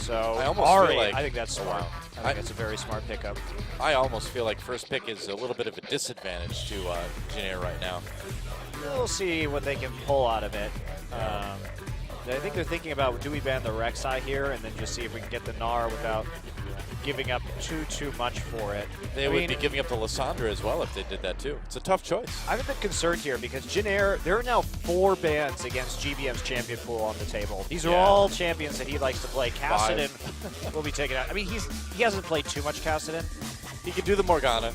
So I almost feel like, I think that's smart. wow. I think that's a very smart pickup. I almost feel like first pick is a little bit of a disadvantage to Janair right now. We'll see what they can pull out of it. I think they're thinking about, do we ban the Rek'Sai here and then just see if we can get the Gnar without giving up too much for it. They would be giving up to Lissandra as well if they did that too. It's a tough choice. I'm a bit concerned here because Janair, there are now 4 bans against GBM's champion pool on the table. These are all champions that he likes to play. Kassadin will be taken out. I mean, he hasn't played too much Kassadin. He could do the Morgana.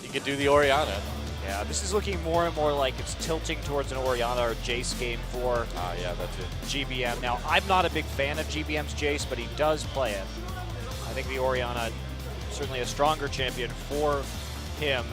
He could do the Orianna. Yeah, this is looking more and more like it's tilting towards an Orianna or Jace game for yeah, that's it. GBM. Now, I'm not a big fan of GBM's Jace, but he does play it. I think the Orianna certainly a stronger champion for him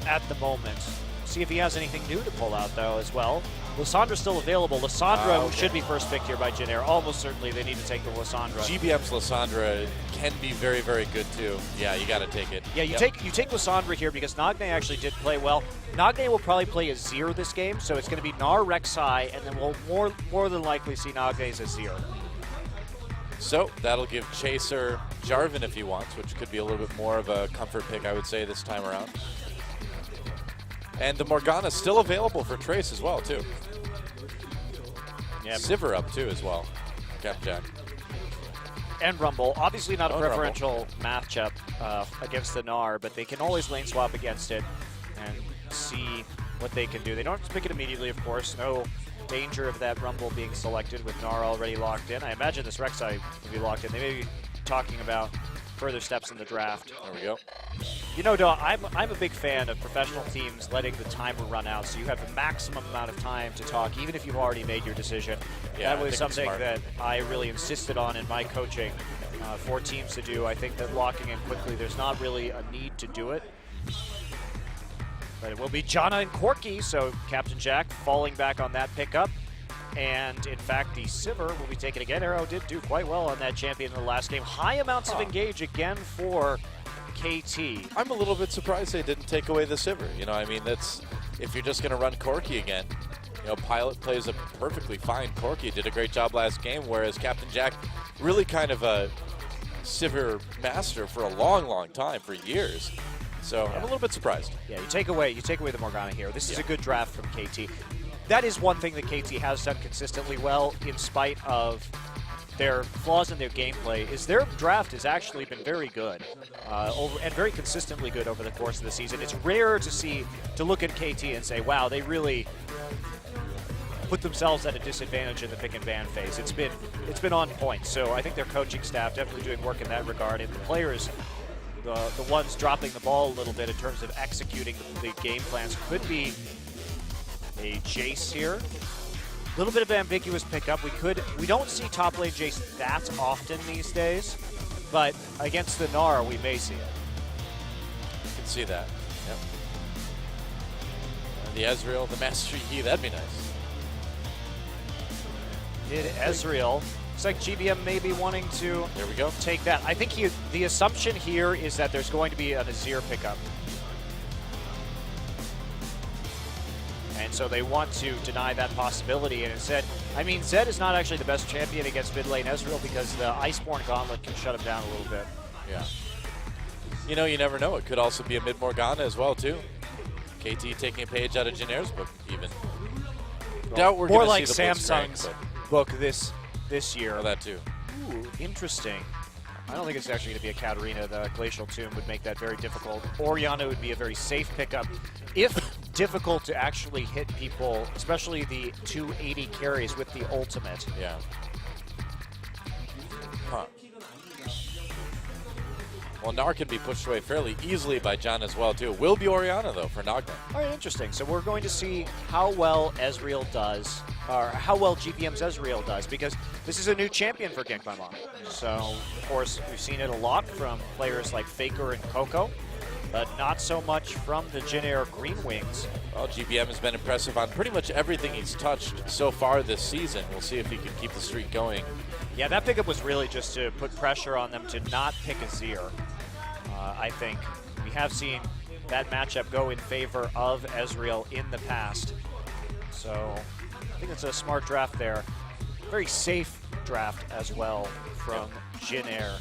at the moment. See if he has anything new to pull out, though, as well. Lissandra's still available. Lissandra should be first picked here by Janair. Almost certainly they need to take the Lissandra. GBM's Lissandra can be very, very good, too. Yeah, you got to take it. Yeah, you take Lissandra here because Nagne actually did play well. Nagne will probably play Azir this game, so it's going to be Gnar, Rek'Sai, and then we'll more than likely see Nagne's Azir. So that'll give Chaser Jarvan if he wants, which could be a little bit more of a comfort pick, I would say, this time around. And the Morgana's still available for Trace as well, too. Yeah. Sivir up, too, as well. Captain Jack. And Rumble. Obviously not a preferential matchup against the Gnar, but they can always lane swap against it and see what they can do. They don't have to pick it immediately, of course. No danger of that Rumble being selected with Gnar already locked in. I imagine this Rek'Sai will be locked in. They may be talking about further steps in the draft. There we go. You know, Doa, I'm a big fan of professional teams letting the timer run out so you have the maximum amount of time to talk, even if you've already made your decision. Yeah, that was something that I really insisted on in my coaching for teams to do. I think that locking in quickly, there's not really a need to do it. But it will be Janna and Corki, so Captain Jack falling back on that pickup. And in fact, the Sivir will be taken again. Arrow did do quite well on that champion in the last game. High amounts of engage again for KT. I'm a little bit surprised they didn't take away the Sivir. You know, I mean, that's if you're just going to run Corki again. You know, Pilot plays a perfectly fine Corki. Did a great job last game, whereas Captain Jack really kind of a Sivir master for a long, long time, for years. So I'm a little bit surprised. Yeah, you take away the Morgana here. This is a good draft from KT. That is one thing that KT has done consistently well, in spite of their flaws in their gameplay, is their draft has actually been very good, and very consistently good over the course of the season. It's rare to look at KT and say, wow, they really put themselves at a disadvantage in the pick and ban phase. It's been on point. So I think their coaching staff definitely doing work in that regard, and the players, the ones dropping the ball a little bit in terms of executing the game plans, could be a Jace here. A little bit of ambiguous pickup. We don't see top lane Jace that often these days, but against the Gnar, we may see it. You can see that. Yep. The Ezreal, the Master Yi, that'd be nice. Did Ezreal. Looks like GBM may be wanting to take that. I think the assumption here is that there's going to be an Azir pickup. And so they want to deny that possibility. And instead, I mean, Zed is not actually the best champion against mid lane Ezreal because the Iceborne Gauntlet can shut him down a little bit. Yeah. You know, you never know. It could also be a mid Morgana as well, too. KT taking a page out of Janair's book, even. Well, Doubt we're more going like to see the Samsung's book this year. Oh, that too. Ooh, interesting. I don't think it's actually going to be a Katarina. The Glacial Tomb would make that very difficult. Orianna would be a very safe pickup, if difficult to actually hit people, especially the 280 carries with the ultimate. Yeah. Huh. Well, Gnar can be pushed away fairly easily by John as well, too. Will be Orianna, though, for Nagne. All right, interesting. So we're going to see how well Ezreal does, or how well GBM's Ezreal does, because this is a new champion for Genkmaiman. So, of course, we've seen it a lot from players like Faker and Coco, but not so much from the Janair Green Wings. Well, GBM has been impressive on pretty much everything he's touched so far this season. We'll see if he can keep the streak going. Yeah, that pickup was really just to put pressure on them to not pick Azir. I think we have seen that matchup go in favor of Ezreal in the past. So I think it's a smart draft there. Very safe draft as well from Jin Air.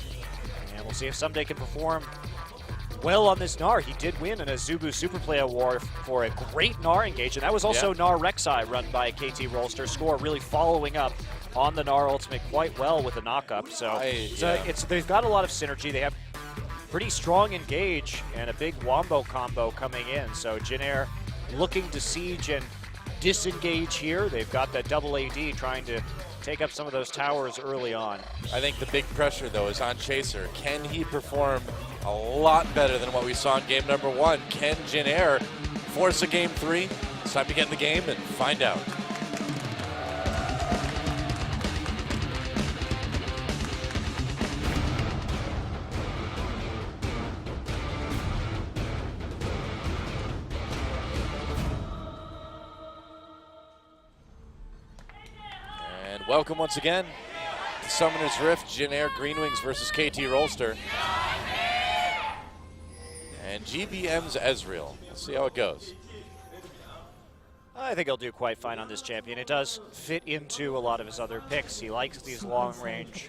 And we'll see if Someday can perform well on this Gnar. He did win an Azubu Superplay Award for a great Gnar engage, and that was also Gnar Rek'Sai run by KT Rolster. Score really following up on the Gnar ultimate quite well with a knock-up. So they've got a lot of synergy. They have pretty strong engage and a big Wombo combo coming in. So Jin Air looking to siege and disengage here. They've got that double AD trying to take up some of those towers early on. I think the big pressure, though, is on Chaser. Can he perform a lot better than what we saw in game number 1? Can Jin Air force a game 3? It's time to get in the game and find out. Welcome once again to Summoner's Rift, Jin Air Green Wings versus KT Rolster. And GBM's Ezreal. We'll see how it goes. I think he'll do quite fine on this champion. It does fit into a lot of his other picks. He likes these long-range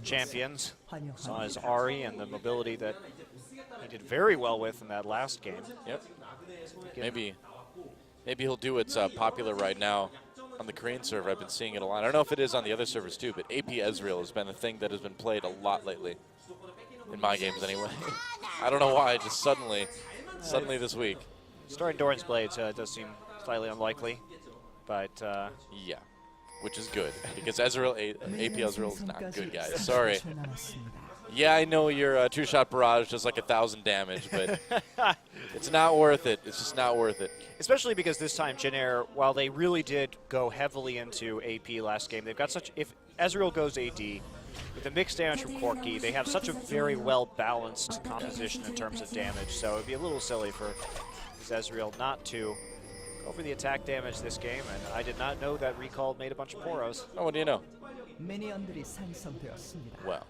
champions. Saw his Ahri and the mobility that he did very well with in that last game. Yep. Maybe he'll do what's popular right now on the Korean server. I've been seeing it a lot. I don't know if it is on the other servers too, but AP Ezreal has been a thing that has been played a lot lately. In my games anyway. I don't know why, just suddenly this week. Starting Doran's Blades does seem slightly unlikely, but yeah, which is good, because Ezreal, AP Ezreal is not good, guys. Sorry. Yeah, I know you're a two-shot barrage, just like 1,000 damage, but it's not worth it. It's just not worth it. Especially because this time Jin Air, while they really did go heavily into AP last game, they've got such, if Ezreal goes AD, with the mixed damage from Corki, they have such a very well-balanced composition in terms of damage, so it would be a little silly for Ezreal not to go for the attack damage this game, and I did not know that Recall made a bunch of Poros. Oh, what do you know? Well,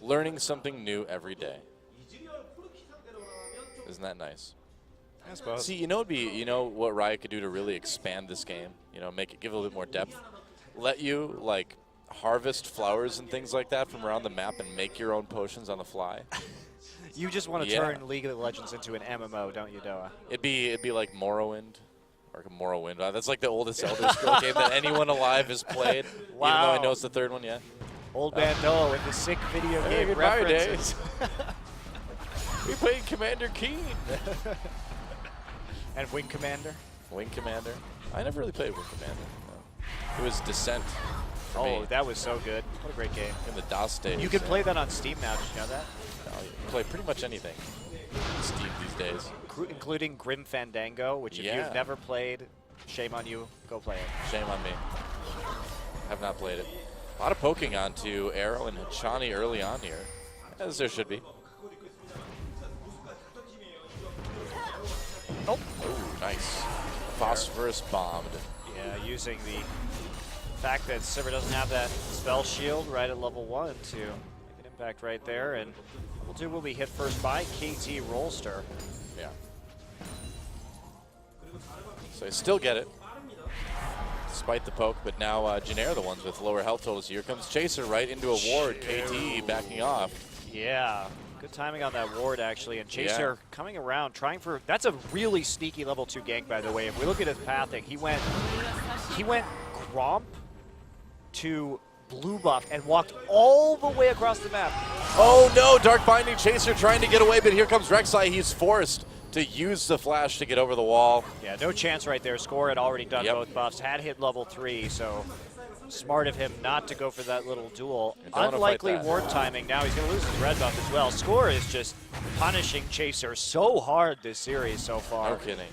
learning something new every day. Isn't that nice? I suppose. See, you know what Riot could do to really expand this game? You know, make it, give it a little bit more depth. Let you, like, harvest flowers and things like that from around the map and make your own potions on the fly. You just want to turn League of Legends into an MMO, don't you, Doa? It'd be like Morrowind. Or Morrowind. That's like the oldest Elder Scrolls game that anyone alive has played. Wow. Even though I know it's the third one yet. Old man Noah with the sick video game references. We played Commander Keen. And Wing Commander? Wing Commander. I never really played Wing Commander. No. It was Descent. Oh, that was so good. What a great game. In the DOS days. You can play that on Steam now. Did you know that? No, you can play pretty much anything on Steam these days. Including Grim Fandango, which if you've never played, shame on you. Go play it. Shame on me. Have not played it. A lot of poking onto Arrow and Hachani early on here, as there should be. Oh, nice. Phosphorus bombed. Yeah, using the fact that Sivir doesn't have that spell shield right at level 1 to make an impact right there. And level 2 will be hit first by KT Rolster. Yeah. So they still get it, despite the poke, but now Jin Air the ones with lower health totals. Here comes Chaser right into a ward. KT backing off. Yeah. Good timing on that ward, actually, and Chaser coming around, trying for, that's a really sneaky level 2 gank, by the way. If we look at his pathing, he went Gromp to blue buff and walked all the way across the map. Oh no, Dark Binding Chaser trying to get away, but here comes Rek'Sai. He's forced to use the flash to get over the wall. Yeah, no chance right there. Score had already done both buffs, had hit level 3, so smart of him not to go for that little duel. Unlikely ward timing. Now he's going to lose his red buff as well. Score is just punishing Chaser so hard this series so far. No kidding.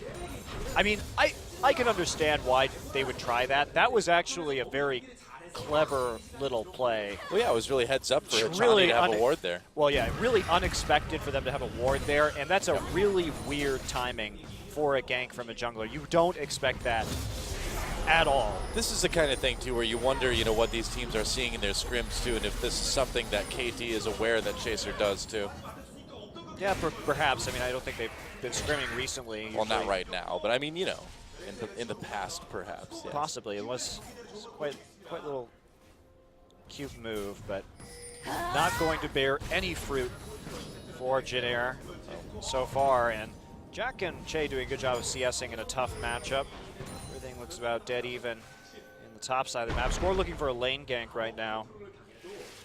I mean, I can understand why they would try that. That was actually a very clever little play. Well, yeah, it was really heads up for Hachani to have a ward there. Well, yeah, really unexpected for them to have a ward there, and that's a really weird timing for a gank from a jungler. You don't expect that at all. This is the kind of thing, too, where you wonder, you know, what these teams are seeing in their scrims, too, and if this is something that KT is aware that Chaser does, too. Yeah, perhaps. I mean, I don't think they've been scrimming recently. Well, not right now, but I mean, you know, in the past, perhaps. Yes. Possibly. It was quite little cute move, but not going to bear any fruit for Jin so far. And Jack and Che doing a good job of CSing in a tough matchup. Everything looks about dead even in the top side of the map. Score looking for a lane gank right now.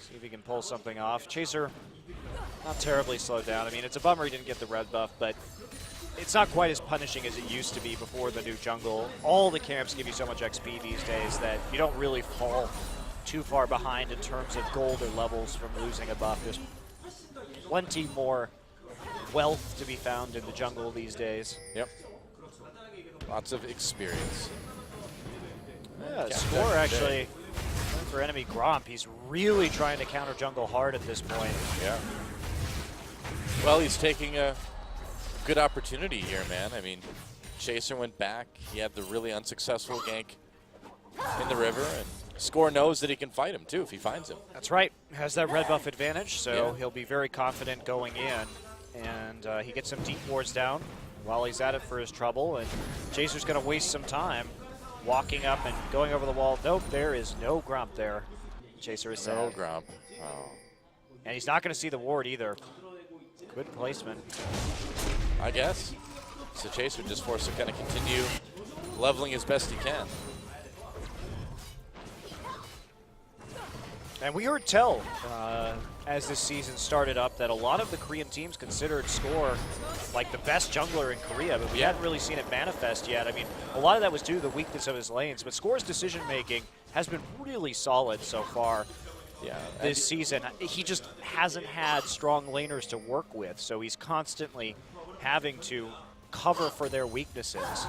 See if he can pull something off. Chaser not terribly slowed down. I mean, it's a bummer he didn't get the red buff, but it's not quite as punishing as it used to be before the new jungle. All the camps give you so much XP these days that you don't really fall too far behind in terms of gold or levels from losing a buff. There's plenty more wealth to be found in the jungle these days. Yep. Lots of experience. Yeah, Score actually going for enemy Gromp. He's really trying to counter jungle hard at this point. Yeah. Well, he's taking a good opportunity here, man. I mean, Chaser went back. He had the really unsuccessful gank in the river, and Score knows that he can fight him too if he finds him. That's right. Has that red buff advantage, so he'll be very confident going in. And he gets some deep wards down while he's at it for his trouble. And Chaser's going to waste some time walking up and going over the wall. Nope, there is no Gromp there. Chaser is No sad. Gromp. Oh. And he's not going to see the ward either. Good placement. I guess. So Chaser just forced to kind of continue leveling as best he can. And we heard tell as this season started up that a lot of the Korean teams considered Score like the best jungler in Korea, but we hadn't really seen it manifest yet. I mean, a lot of that was due to the weakness of his lanes, but Score's decision making has been really solid so far this season. He just hasn't had strong laners to work with, so he's constantly having to cover for their weaknesses.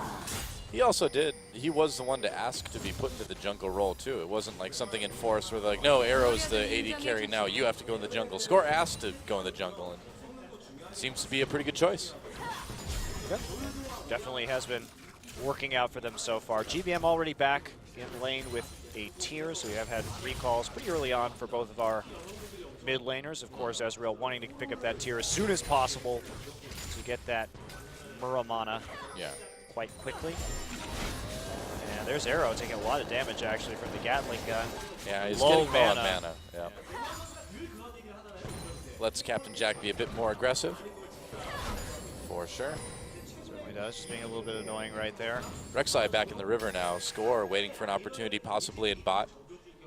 He also did. He was the one to ask to be put into the jungle role, too. It wasn't like something enforced where they're like, no, Arrow's the AD carry now. You have to go in the jungle. Score asked to go in the jungle, and seems to be a pretty good choice. Yep. Definitely has been working out for them so far. GBM already back in lane with a tier, so we have had recalls pretty early on for both of our mid laners. Of course, Ezreal wanting to pick up that tier as soon as possible to get that Muramana quite quickly. And there's Arrow taking a lot of damage actually from the Gatling gun. Yeah, he's low getting low on mana. Yeah. Lets Captain Jack be a bit more aggressive. For sure. Certainly does, just being a little bit annoying right there. Rek'Sai back in the river now. Score waiting for an opportunity possibly in bot.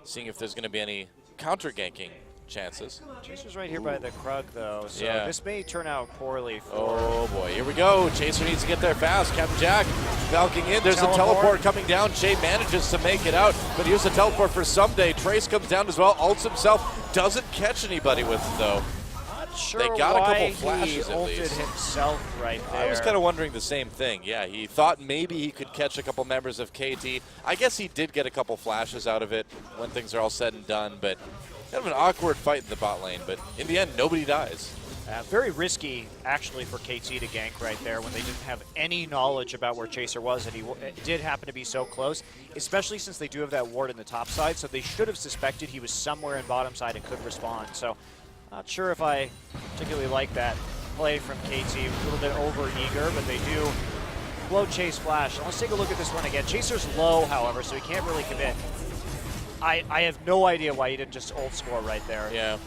Seeing if there's going to be any counter ganking chances. Chaser's right here by the Krug though, so this may turn out poorly for... Oh boy, here we go. Chaser needs to get there fast. Captain Jack falcing in. There's a teleport coming down. Che manages to make it out, but here's a teleport for someday. Trace comes down as well, ults himself. Doesn't catch anybody with it though. Not sure they got why a couple flashes he at ulted least. himself right there. I was kind of wondering the same thing. Yeah, he thought maybe he could catch a couple members of KT. I guess he did get a couple flashes out of it when things are all said and done, but kind of an awkward fight in the bot lane, but in the end, nobody dies. Very risky, actually, for KT to gank right there when they didn't have any knowledge about where Chaser was, and he did happen to be so close, especially since they do have that ward in the top side, so they should have suspected he was somewhere in bottom side and could respond. So, not sure if I particularly like that play from KT. A little bit over-eager, but they do blow Chase Flash. And let's take a look at this one again. Chaser's low, however, so he can't really commit. I have no idea why he didn't just ult Score right there. Yeah.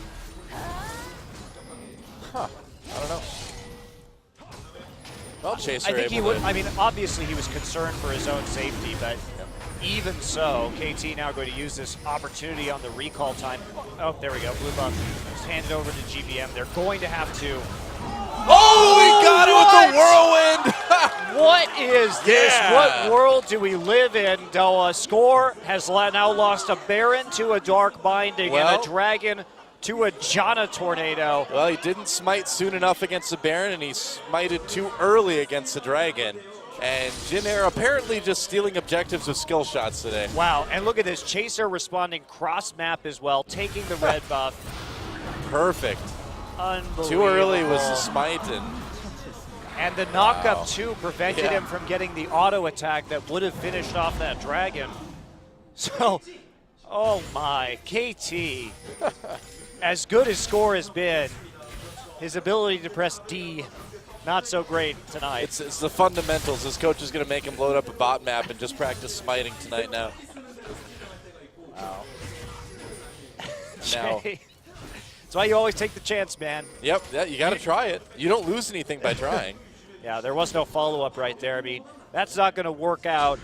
Huh. I don't know. Well, Chaser I think he would. to... I mean, obviously he was concerned for his own safety, but even so, KT now going to use this opportunity on the recall time. Oh, there we go. Blue buff just handed over to GBM. They're going to have to. Oh, we got it with the whirlwind! What is this? Yeah. What world do we live in? Doa Score has now lost a Baron to a Dark Binding and a Dragon to a Janna Tornado. Well, he didn't smite soon enough against the Baron, and he smited too early against the Dragon. And Jin Air apparently just stealing objectives with skill shots today. Wow, and look at this. Chaser responding cross-map as well, taking the red buff. Perfect. Unbelievable. Too early was the smite, and the knockup too prevented him from getting the auto attack that would have finished off that Dragon. So, oh my, KT, as good as Score has been, his ability to press D, not so great tonight. It's the fundamentals. His coach is going to make him load up a bot map and just practice smiting tonight now. Wow. Now, that's why you always take the chance, man. yep, you got to try it. You don't lose anything by trying. Yeah, there was no follow-up right there. I mean, that's not going to work out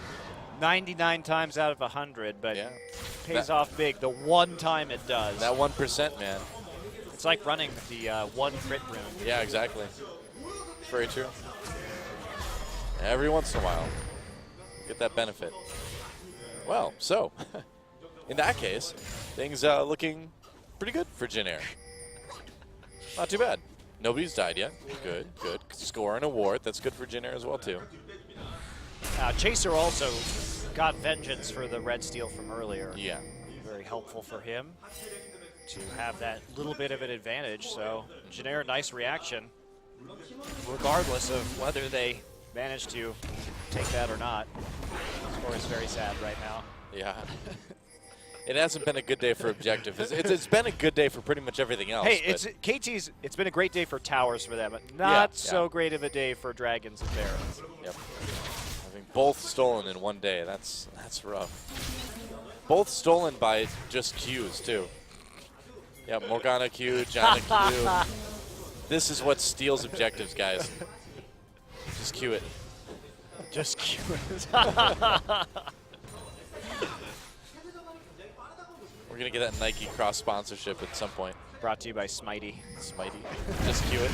99 times out of 100, but Yeah. pays off big the one time it does. That 1%, man. It's like running the one crit room. Yeah, exactly. Very true. Every once in a while, get that benefit. Well, so, in that case, things looking pretty good for Jin Air. Not too bad. Nobody's died yet. Good, good. Score an award. That's good for Jin Air as well, too. Chaser also got vengeance for the red steal from earlier. Yeah. Very helpful for him to have that little bit of an advantage. So, Jin Air, nice reaction, regardless of whether they manage to take that or not. The score is very sad right now. Yeah. It hasn't been a good day for Objective. It's been a good day for pretty much everything else. Hey, it's been a great day for Towers for them, but not so yeah. great of a day for Dragons and Barons. Yep. Having both stolen in one day, that's rough. Both stolen by just Qs, too. Yeah, Morgana Q, Janna Q. This is what steals objectives, guys. Just Q it. Just cute. We're going to get that Nike cross sponsorship at some point. Brought to you by Smitey. Smitey. Just Q it.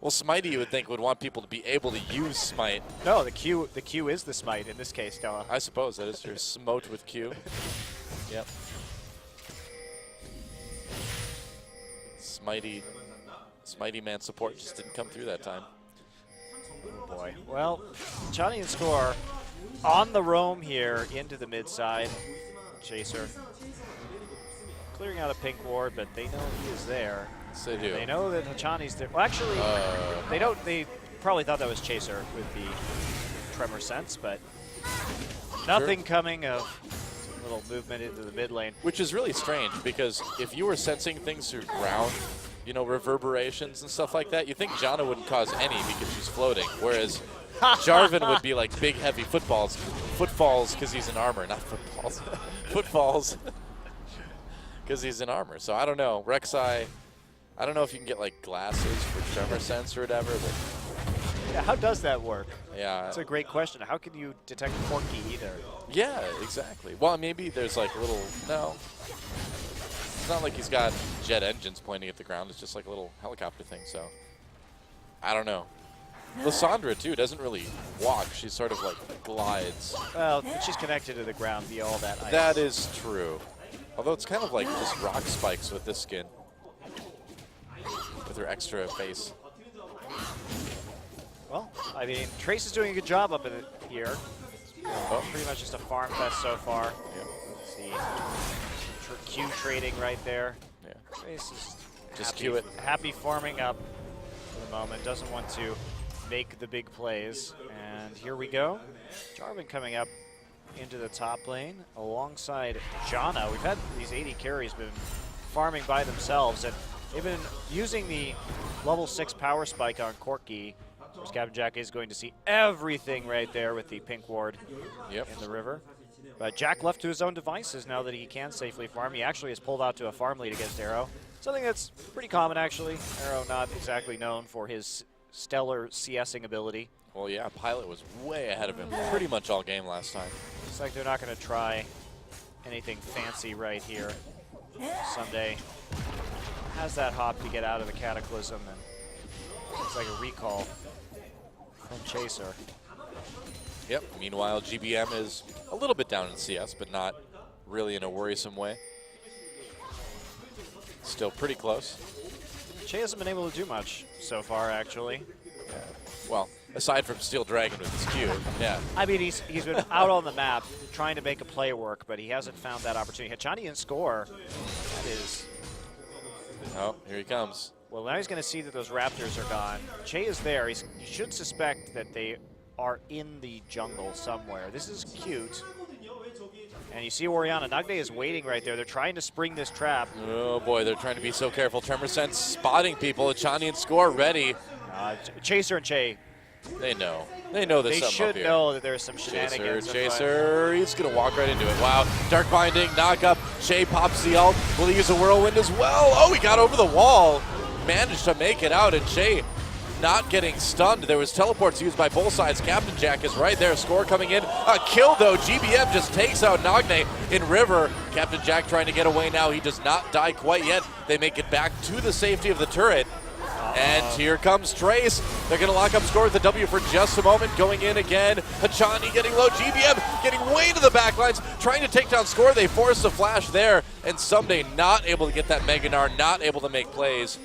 Well, Smitey, you would think, would want people to be able to use Smite. No, the Q is the Smite in this case, Della. I suppose that is true. Smote with Q. Yep. Smitey man support just didn't come through that time. Oh boy. Well, Johnny and Score on the roam here into the mid side. Chaser clearing out a pink ward, but they know he is there. Yes, they do. They know that Hachani's there. Well, actually, they don't. They probably thought that was Chaser with the Tremor Sense, but nothing coming of a little movement into the mid lane. Which is really strange, because if you were sensing things through ground, you know, reverberations and stuff like that, you think Janna wouldn't cause any because she's floating, whereas Jarvan would be like big, heavy footfalls because he's in armor, not footballs. Footfalls because he's in armor. So I don't know. Rek'Sai, I don't know if you can get like glasses for Tremor Sense or whatever, but Yeah, how does that work? yeah. That's a great question. How can you detect Corki either? Yeah, exactly. Well, maybe there's like a little, no. It's not like he's got jet engines pointing at the ground. It's just like a little helicopter thing, so I don't know. Lysandra, too, doesn't really walk. She sort of like glides. Well, she's connected to the ground via all that ice. That is true. Although it's kind of like just rock spikes with this skin. With her extra face. Well, I mean, Trace is doing a good job up in here. Oh. Pretty much just a farm fest so far. Yeah. See, Q trading right there. Yeah. Trace is Just happy, Q it. happy farming up for the moment. Doesn't want to make the big plays. And here we go. Jarvan coming up into the top lane alongside Janna. We've had these 80 carries been farming by themselves, and they've been using the level 6 power spike on Corki. Of course, Captain Jack is going to see everything right there with the pink ward Yep. in the river. But Jack left to his own devices now that he can safely farm. He actually has pulled out to a farm lead against Arrow. Something that's pretty common, actually. Arrow not exactly known for his stellar CSing ability. Well, yeah, Pilot was way ahead of him pretty much all game last time. Looks like they're not going to try anything fancy right here. Sunday has that hop to get out of the Cataclysm, and looks like a recall from Chaser. Yep. Meanwhile, GBM is a little bit down in CS, but not really in a worrisome way. Still pretty close. Che hasn't been able to do much so far, actually. Yeah. Well, aside from Steel Dragon with his Q, yeah. I mean, he's been out on the map trying to make a play work, but he hasn't found that opportunity. Hachani in score. That is. Oh, here he comes. Well, now he's going to see that those Raptors are gone. Che is there. He should suspect that they are in the jungle somewhere. This is cute. And you see Orianna. Nagde is waiting right there. They're trying to spring this trap. Oh boy, they're trying to be so careful. Tremor Sense spotting people. Hachani and Score ready. Chaser and Che They know. They know there's They something up should here. know that there's some shenanigans. Chaser, he's going to walk right into it. Wow, Dark Binding, knock up. Shay pops the ult. Will he use a Whirlwind as well? Oh, he got over the wall. Managed to make it out, and Shay not getting stunned. There was teleports used by both sides. Captain Jack is right there. Score coming in. A kill, though. GBM just takes out Nagne in River. Captain Jack trying to get away now. He does not die quite yet. They make it back to the safety of the turret. And here comes Trace. They're going to lock up Score with the W for just a moment. Going in again. Hachani getting low. GBM getting way to the back lines. Trying to take down Score. They force the flash there. And Someday not able to get that Meganar. Not able to make plays.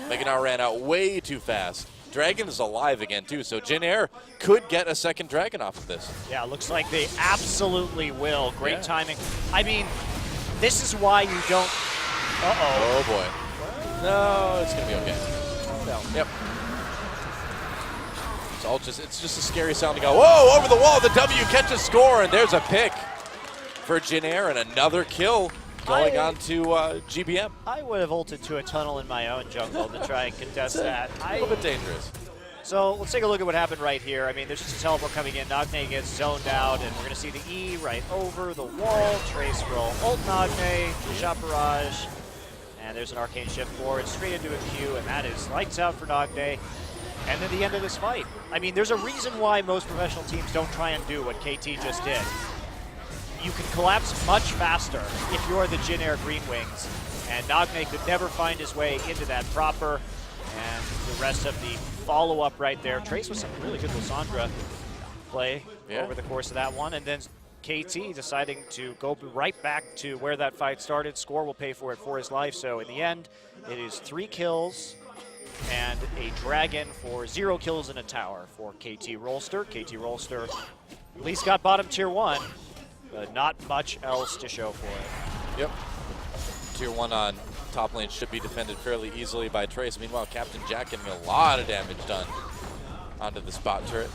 Meganar ran out way too fast. Dragon is alive again, too. So Jin Air could get a second Dragon off of this. Yeah, looks like they absolutely will. Great timing. I mean, this is why you don't... Oh, boy. No, it's going to be okay. No. Yep. It's just a scary sound to go, whoa, over the wall, the W catches Score, and there's a pick for Jin Air and another kill going on to GBM. I would have ulted to a tunnel in my own jungle to try and contest that. A little bit dangerous. So let's take a look at what happened right here. I mean, there's just a teleport coming in. Nagne gets zoned out, and we're going to see the E right over the wall. Trace will ult Nagne, shot barrage. And there's an arcane shift forward, straight into a Q, and that is lights out for Nagne. And then the end of this fight. I mean, there's a reason why most professional teams don't try and do what KT just did. You can collapse much faster if you're the Jin Air Green Wings, and Nagne could never find his way into that proper. And the rest of the follow-up right there. Trace with some really good Lysandra play over the course of that one, and then KT deciding to go right back to where that fight started. Score will pay for it for his life. So in the end, it is 3 kills and a Dragon for 0 kills in a tower for KT Rolster. KT Rolster at least got bottom tier 1, but not much else to show for it. Yep. Tier 1 on top lane should be defended fairly easily by Trace. Meanwhile, Captain Jack getting a lot of damage done onto the spot turret.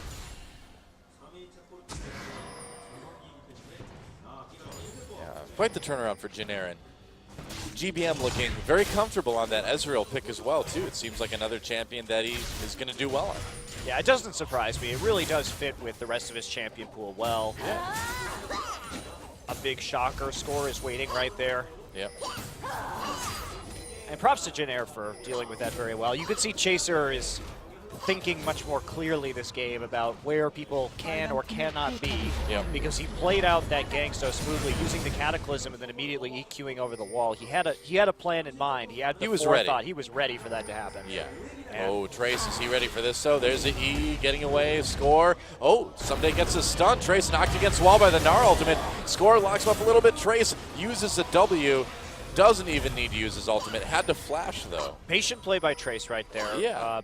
Quite the turnaround for Jin Air. GBM looking very comfortable on that Ezreal pick as well, too. It seems like another champion that he is going to do well on. Yeah, it doesn't surprise me. It really does fit with the rest of his champion pool well. Yeah. A big shocker. Score is waiting right there. Yep. And props to Jin Air for dealing with that very well. You can see Chaser is thinking much more clearly this game about where people can or cannot be, because he played out that gank so smoothly, using the Cataclysm and then immediately EQing over the wall. He had a plan in mind. He had the forethought. He was ready for that to happen. Yeah. And Trace, is he ready for this? So there's the E getting away. Score. Oh, Someday gets a stun. Trace knocked against wall by the Gnar ultimate. Score locks him up a little bit. Trace uses the W. Doesn't even need to use his ultimate. Had to flash, though. Patient play by Trace right there. Yeah.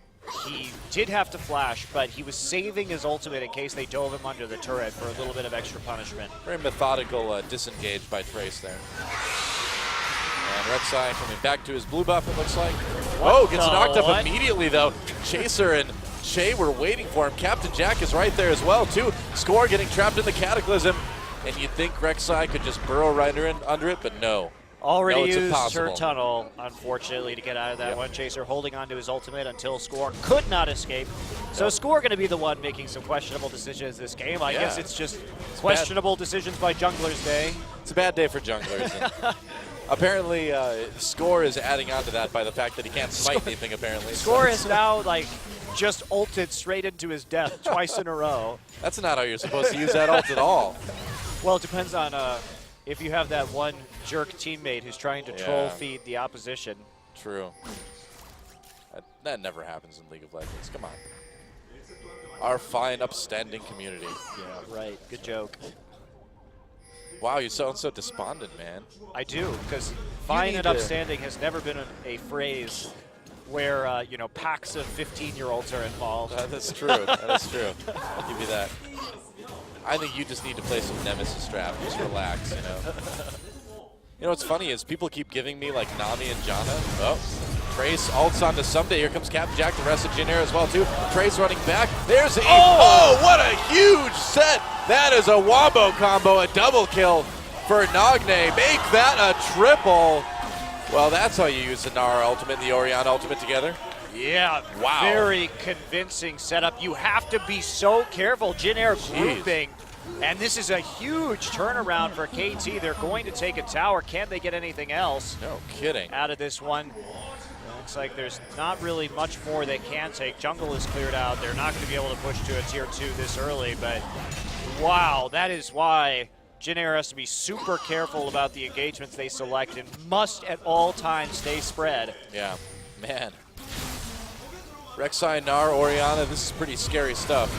He did have to flash, but he was saving his ultimate in case they dove him under the turret for a little bit of extra punishment. Very methodical disengage by Trace there. And Rek'Sai coming back to his blue buff, it looks like. Gets knocked up immediately, though. Chaser and Shay were waiting for him. Captain Jack is right there as well, too. Score getting trapped in the Cataclysm. And you'd think Rek'Sai could just burrow right under it, but no. Already used her tunnel, unfortunately, to get out of that one. Chaser holding on to his ultimate until Score could not escape. So Score going to be the one making some questionable decisions this game. I guess it's just questionable decisions by Junglers Day. It's a bad day for junglers. Apparently, Score is adding on to that by the fact that he can't smite anything, apparently. Score is now, like, just ulted straight into his death twice in a row. That's not how you're supposed to use that ult at all. Well, it depends on if you have that one jerk teammate who's trying to troll feed the opposition. True. That never happens in League of Legends. Come on. Our fine, upstanding community. Yeah, right. Good joke. Wow, you sound so despondent, man. I do, because fine and upstanding has never been a phrase where, you know, packs of 15-year-olds are involved. That's true. That is true. I'll give you that. I think you just need to play some Nemesis Draft. Just relax, you know. You know what's funny is people keep giving me like Nami and Janna. Oh, Trace ults onto Someday. Here comes Captain Jack, the rest of Jin Air as well too. Trace running back. There's the oh, what a huge set. That is a wombo combo, a double kill for Nagne. Make that a triple. Well, that's how you use the Gnar ultimate and the Orion ultimate together. Yeah, wow. Very convincing setup. You have to be so careful. Jin Air grouping. And this is a huge turnaround for KT. They're going to take a tower. Can they get anything else? No kidding. Out of this one. Looks like there's not really much more they can take. Jungle is cleared out. They're not going to be able to push to a tier 2 this early, but wow, that is why Jin Air has to be super careful about the engagements they select and must at all times stay spread. Yeah, man. Rek'Sai, Gnar, Orianna, this is pretty scary stuff.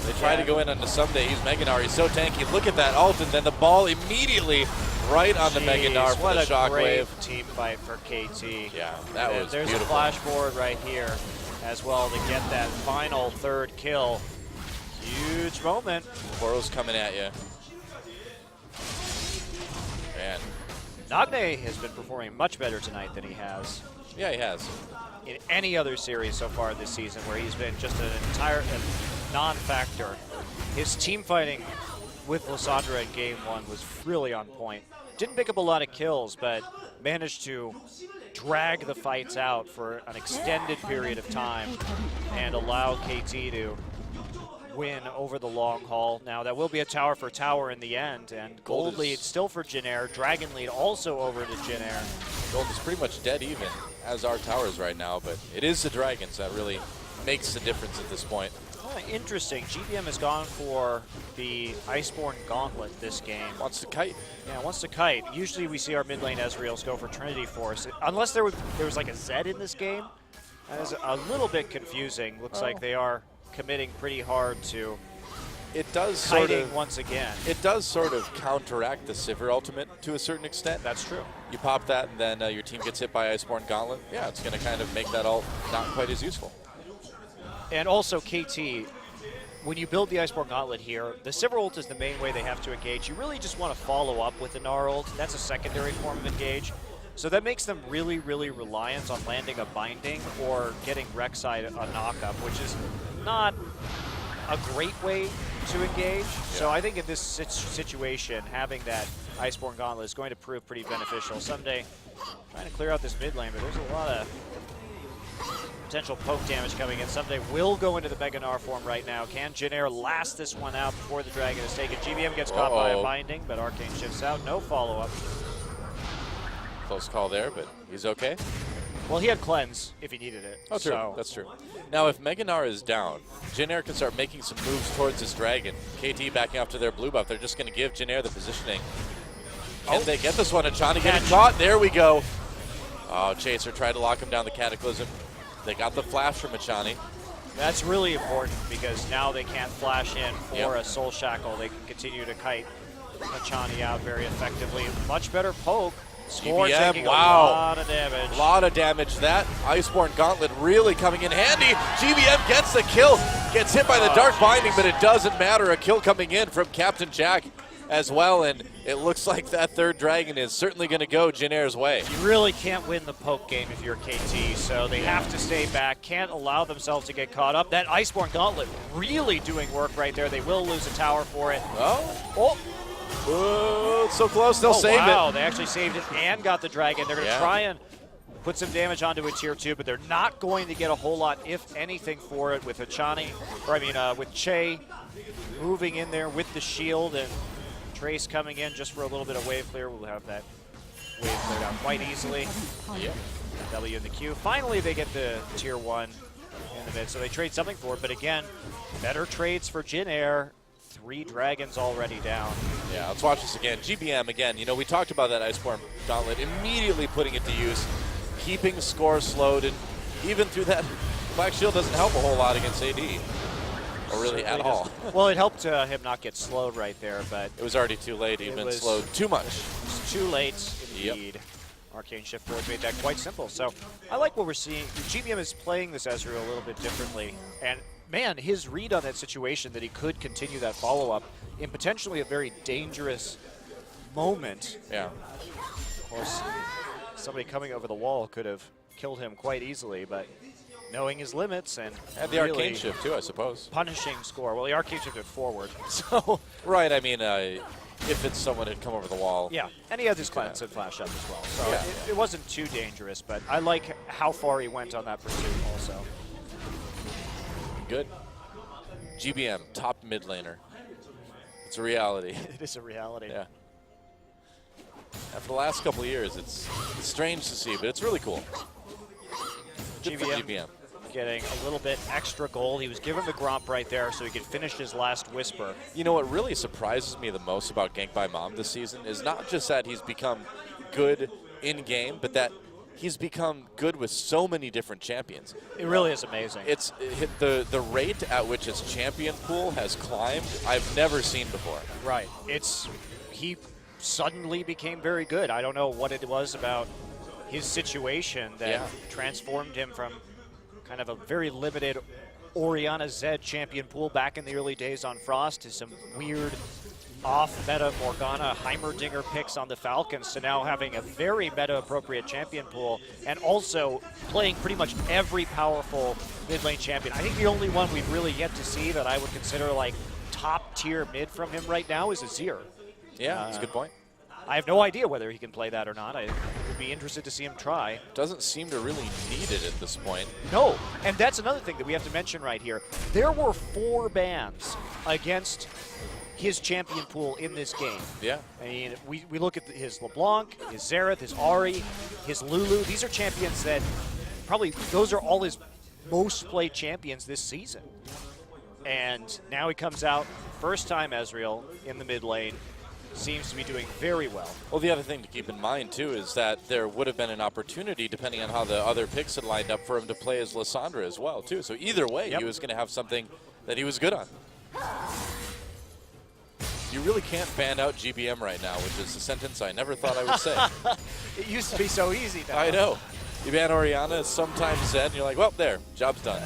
They try to go in on the someday. Use Mega Gnar. He's so tanky. Look at that ult, and then the ball immediately right on the Mega Gnar for the shockwave. What a great team fight for KT. Yeah, that was There's beautiful. a flash forward right here as well to get that final third kill. Huge moment. Boro's coming at you. Man. Nagne has been performing much better tonight than he has Yeah, he has. in any other series so far this season, where he's been just an entire non-factor. His team fighting with Lysandra in game 1 was really on point. Didn't pick up a lot of kills, but managed to drag the fights out for an extended period of time and allow KT to win over the long haul. Now, that will be a tower for tower in the end, and gold lead still for Jin Air. Dragon lead also over to Jin Air. Gold is pretty much dead even, as are towers right now, but it is the Dragons that really makes the difference at this point. Interesting. GBM has gone for the Iceborne Gauntlet this game. Wants to kite. Yeah, wants to kite. Usually we see our mid lane Ezreals go for Trinity Force. Unless there was like a Zed in this game. That is a little bit confusing. Looks like they are committing pretty hard to it does sort kiting of, once again. It does sort of counteract the Sivir ultimate to a certain extent. That's true. You pop that and then your team gets hit by Iceborne Gauntlet. Yeah, it's going to kind of make that ult not quite as useful. And also KT, when you build the Iceborne Gauntlet here, the Sivir ult is the main way they have to engage. You really just want to follow up with the Gnar ult. That's a secondary form of engage. So that makes them really, really reliant on landing a binding or getting Rek'Sai a knockup, which is not a great way to engage. Yeah. So I think in this situation, having that Iceborne Gauntlet is going to prove pretty beneficial. Someday, trying to clear out this mid lane, but there's a lot of potential poke damage coming in. Someday will go into the Mega Gnar form right now. Can Jin Air last this one out before the Dragon is taken? GBM gets caught by a binding, but Arcane shifts out. No follow-up. Close call there, but he's okay. Well, he had cleanse if he needed it. Oh, true. So. That's true. Now, if Mega Gnar is down, Jin Air can start making some moves towards this Dragon. KT backing off to their blue buff. They're just going to give Jin Air the positioning. Can they get this one? Achani getting caught. There we go. Oh, Chaser tried to lock him down the Cataclysm. They got the flash from Achani. That's really important because now they can't flash in for a Soul Shackle. They can continue to kite Achani out very effectively. Much better poke. Score taking a lot of damage. A lot of damage. That Iceborne Gauntlet really coming in handy. GBM gets the kill. Gets hit by the Dark Binding, but it doesn't matter. A kill coming in from Captain Jack as well, and it looks like that third Dragon is certainly going to go Jin Air's way. You really can't win the poke game if you're KT, so they have to stay back, can't allow themselves to get caught up. That Iceborne Gauntlet really doing work right there. They will lose a tower for it. Oh, it's so close. They'll save it. Wow, they actually saved it and got the Dragon. They're going to try and put some damage onto a tier 2, but they're not going to get a whole lot, if anything, for it with Achani, or I mean with Che moving in there with the shield and Trace coming in just for a little bit of wave clear. We'll have that wave cleared out quite easily. Yep. W in the queue. Finally, they get the tier 1 in the mid, so they trade something for it. But again, better trades for Jin Air. 3 Dragons already down. Yeah, let's watch this again. GBM again. You know, we talked about that Iceborne Gauntlet, immediately putting it to use, keeping the score slowed, and even through that, Black Shield doesn't help a whole lot against AD. Or really at all. Well, it helped him not get slowed right there, but it was already too late. He'd been slowed too much. It was too late, indeed. Yep. Arcane Shift Force made that quite simple. So I like what we're seeing. GBM is playing this Ezreal a little bit differently. And man, his read on that situation that he could continue that follow-up in potentially a very dangerous moment. Yeah. Of course, somebody coming over the wall could have killed him quite easily, but knowing his limits and the really Arcane Shift too, I suppose. Punishing score. Well, the Arcane Shift went forward, so. Right, I mean, if it's someone who'd come over the wall. Yeah, and he had his cleanse and flash up as well. So Yeah. it wasn't too dangerous, but I like how far he went on that pursuit also. Good. GBM, top mid laner. It's a reality. It is a reality. Yeah. And for the last couple of years, it's strange to see, but it's really cool. Good for GBM. Getting a little bit extra gold. He was given the Gromp right there so he could finish his last Whisper. You know what really surprises me the most about Gank by Mom this season is not just that he's become good in-game, but that he's become good with so many different champions. It really is amazing. It's the rate at which his champion pool has climbed, I've never seen before. Right. He suddenly became very good. I don't know what it was about his situation that transformed him from kind of a very limited Orianna Zed champion pool back in the early days on Frost to some weird off-meta Morgana Heimerdinger picks on the Falcons to now having a very meta-appropriate champion pool and also playing pretty much every powerful mid-lane champion. I think the only one we've really yet to see that I would consider like top-tier mid from him right now is Azir. Yeah, that's a good point. I have no idea whether he can play that or not. I would be interested to see him try. Doesn't seem to really need it at this point. No, and that's another thing that we have to mention right here. There were 4 bans against his champion pool in this game. Yeah. I mean, we look at his LeBlanc, his Xerath, his Ahri, his Lulu. These are champions that probably, those are all his most played champions this season. And now he comes out, first time Ezreal in the mid lane, seems to be doing very well. Well, the other thing to keep in mind, too, is that there would have been an opportunity, depending on how the other picks had lined up, for him to play as Lissandra as well, too. So either way, he was going to have something that he was good on. You really can't ban out GBM right now, which is a sentence I never thought I would say. It used to be so easy now. I know. You ban Orianna, sometimes Zed, and you're like, well, there, job's done.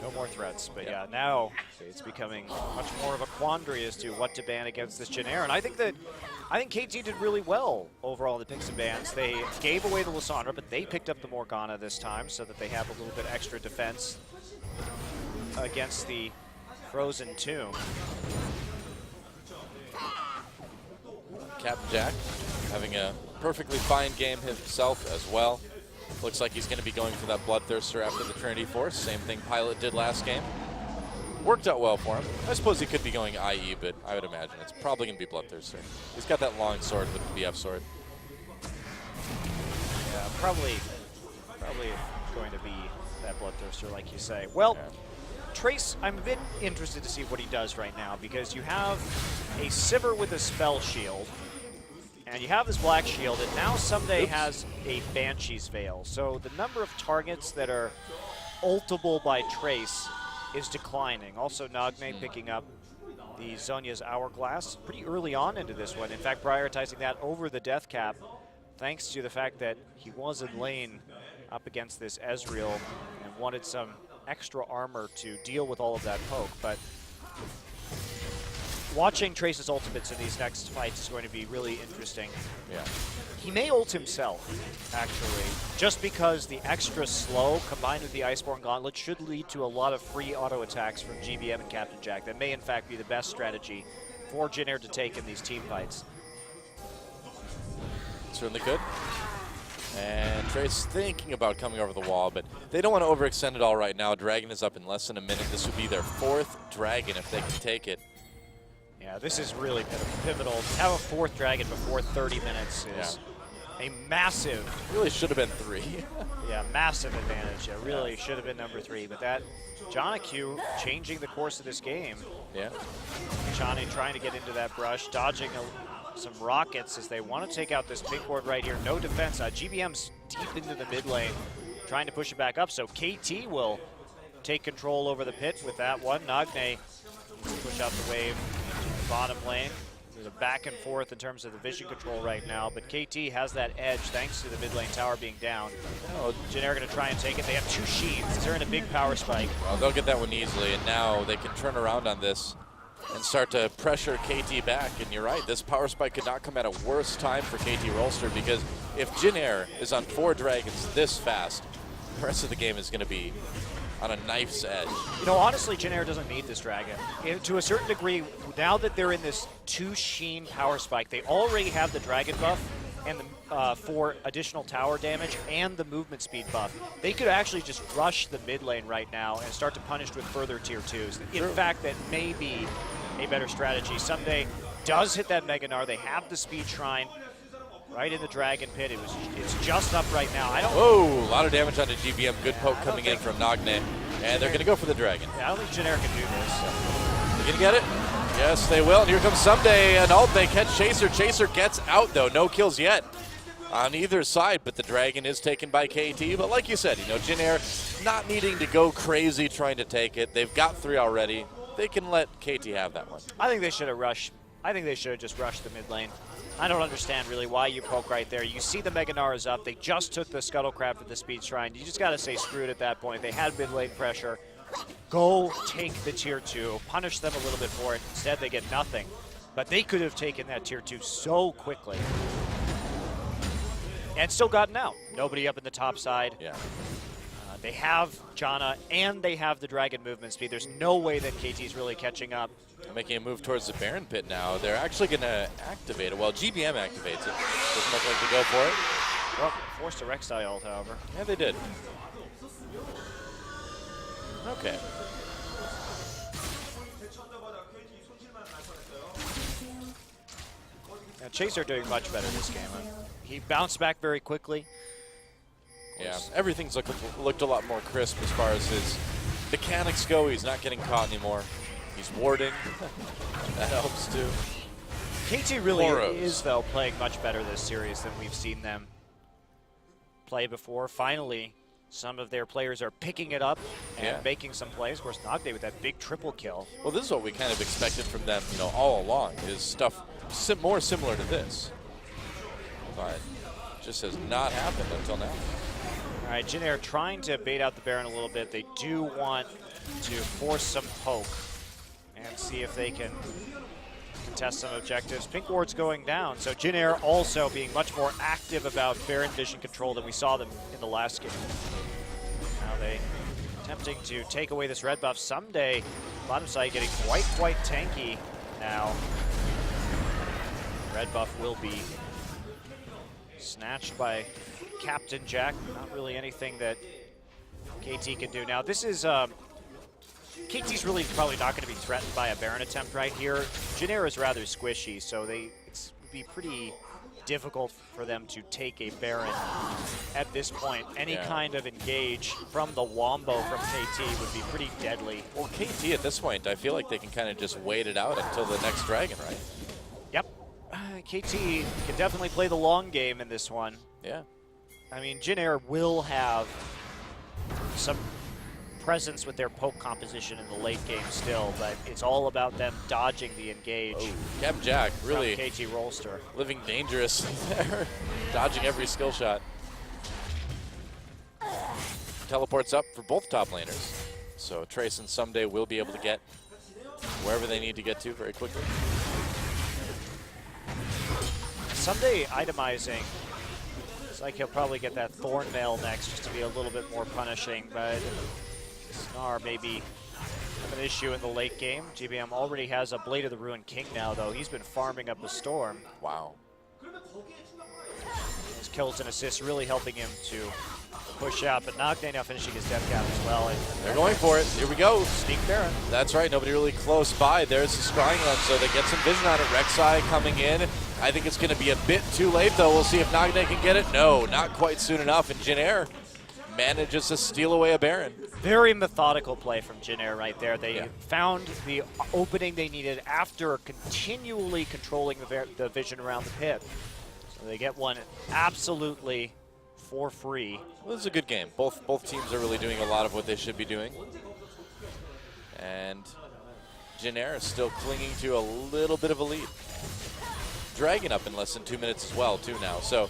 No more threats, but yeah, now it's becoming much more of a quandary as to what to ban against this Jhin Air. And I think KT did really well overall in the picks and bans. They gave away the Lissandra, but they picked up the Morgana this time so that they have a little bit extra defense against the Frozen Tomb. Captain Jack having a perfectly fine game himself as well. Looks like he's going to be going for that Bloodthirster after the Trinity Force. Same thing Pilot did last game. Worked out well for him. I suppose he could be going IE, but I would imagine it's probably going to be Bloodthirster. He's got that long sword with the BF sword. Yeah, probably going to be that Bloodthirster, like you say. Well, Trace, I'm a bit interested to see what he does right now because you have a Sivir with a spell shield, and you have this black shield, and now someday has a Banshee's Veil. So the number of targets that are ultable by Trace is declining. Also, Nagne picking up the Zhonya's Hourglass pretty early on into this one. In fact, prioritizing that over the Death Cap, thanks to the fact that he was in lane up against this Ezreal and wanted some extra armor to deal with all of that poke. But watching Trace's ultimates in these next fights is going to be really interesting. Yeah. He may ult himself, actually, just because the extra slow combined with the Iceborne Gauntlet should lead to a lot of free auto attacks from GBM and Captain Jack. That may, in fact, be the best strategy for Jhin Air to take in these team fights. Certainly could. And Trace thinking about coming over the wall, but they don't want to overextend it all right now. Dragon is up in less than a minute. This would be their 4th Dragon if they can take it. Yeah, this is really pivotal. To have a 4th Dragon before 30 minutes is a massive... Really should have been 3. Yeah, massive advantage. It really should have been number 3. But that, John changing the course of this game. Yeah. Johnny trying to get into that brush, dodging some rockets as they want to take out this pink ward right here. No defense. GBM's deep into the mid lane, trying to push it back up. So KT will take control over the pit with that one. Nagne push out the wave to the bottom lane. There's a back and forth in terms of the vision control right now, but KT has that edge thanks to the mid lane tower being down. Oh, Jhin Air going to try and take it. They have 2 sheaths. They're in a big power spike. Well, they'll get that one easily, and now they can turn around on this and start to pressure KT back. And you're right, this power spike could not come at a worse time for KT Rolster, because if Jhin Air is on 4 dragons this fast, the rest of the game is going to be on a knife's edge. You know, honestly, Jin Air doesn't need this dragon. To a certain degree, now that they're in this 2 Sheen power spike, they already have the dragon buff and the 4 additional tower damage and the movement speed buff. They could actually just rush the mid lane right now and start to punish with further tier 2s. In fact, that may be a better strategy. Someday does hit that Mega Gnar. They have the speed shrine right in the dragon pit. It's just up right now. Whoa, a lot of damage onto GBM. Good poke coming in from Nagne. And they're going to go for the dragon. Yeah, I don't think Jin Air can do this. So. You going to get it? Yes, they will. And here comes Someday. And they catch Chaser. Chaser gets out, though. No kills yet on either side. But the dragon is taken by KT. But like you said, Jin Air not needing to go crazy trying to take it. They've got 3 already. They can let KT have that one. I think they should have rushed. I think they should have just rushed the mid lane. I don't understand really why you poke right there. You see the Mega Gnar is up. They just took the Scuttle Crab for the Speed Shrine. You just got to say screw it at that point. They had mid lane pressure. Go take the tier 2. Punish them a little bit for it. Instead, they get nothing. But they could have taken that tier 2 so quickly. And still gotten out. Nobody up in the top side. Yeah. They have Janna and they have the Dragon movement speed. There's no way that KT's really catching up. Making a move towards the Baron pit now. They're actually going to activate it. Well, GBM activates it. Doesn't look like they go for it. Well, forced a Rek'Sai ult, however. Yeah, they did. Okay. Now, Chaser doing much better this game. He bounced back very quickly. Yeah, everything's looked a lot more crisp as far as his mechanics go. He's not getting caught anymore. He's warding. That helps too. KT really is, though, playing much better this series than we've seen them play before. Finally, some of their players are picking it up and making some plays. Of course, Nagne with that big triple kill. Well, this is what we kind of expected from them, all along, is stuff more similar to this. But it just has not happened until now. All right, Jin Air trying to bait out the Baron a little bit. They do want to force some poke and see if they can contest some objectives. Pink Ward's going down, so Jin Air also being much more active about Baron vision control than we saw them in the last game. Now they attempting to take away this red buff. Someday, bottom side getting quite tanky now. Red buff will be snatched by Captain Jack. Not really anything that KT can do. Now this is KT's really probably not going to be threatened by a Baron attempt right here. Jin Air is rather squishy, so it would be pretty difficult for them to take a Baron at this point. Any kind of engage from the Wombo from KT would be pretty deadly. Well, KT at this point, I feel like they can kind of just wait it out until the next dragon, right? Yep. KT can definitely play the long game in this one. Yeah. I mean, Jin Air will have some presence with their poke composition in the late game still, but it's all about them dodging the engage. Oh, Captain Jack really KT Rolster living dangerously there, dodging every skill shot. Teleports up for both top laners, so Trace and Someday will be able to get wherever they need to get to very quickly. Someday itemizing. It's like he'll probably get that Thorn Mail next just to be a little bit more punishing, but Snar maybe have an issue in the late game. GBM already has a Blade of the Ruined King now, though. He's been farming up the Storm. Wow. His kills and assists really helping him to push out, but Nagne now finishing his death cap as well. And they're going for it. Here we go. Sneak Baron. That's right. Nobody really close by. There's the scrying run, so they get some vision on it. Rek'Sai coming in. I think it's going to be a bit too late, though. We'll see if Nagne can get it. No, not quite soon enough. And Jin Air manages to steal away a Baron. Very methodical play from Jin Air right there. They found the opening they needed after continually controlling the vision around the pit. So they get one absolutely for free. Well, this is a good game. Both teams are really doing a lot of what they should be doing. And Jin Air is still clinging to a little bit of a lead. Dragon up in less than 2 minutes as well, too, now. So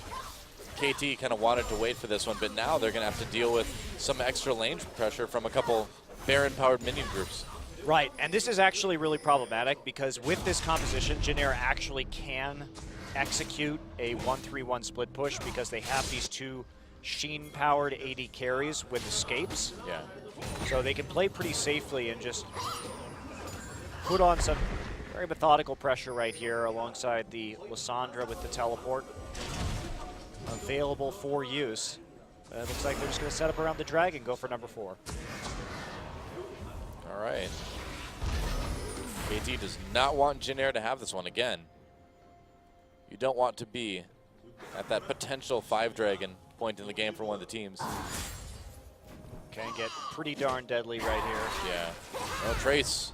KT kind of wanted to wait for this one, but now they're going to have to deal with some extra lane pressure from a couple Baron-powered minion groups. Right, and this is actually really problematic because with this composition, Jin Air actually can execute a 1-3-1 split push because they have these two Sheen-powered AD carries with escapes. Yeah. So they can play pretty safely and just put on some very methodical pressure right here alongside the Lissandra with the teleport available for use. It looks like they're just going to set up around the dragon, go for number 4. All right. KT does not want Jin Air to have this one again. You don't want to be at that potential 5-dragon point in the game for one of the teams. Can get pretty darn deadly right here. Yeah. No, Trace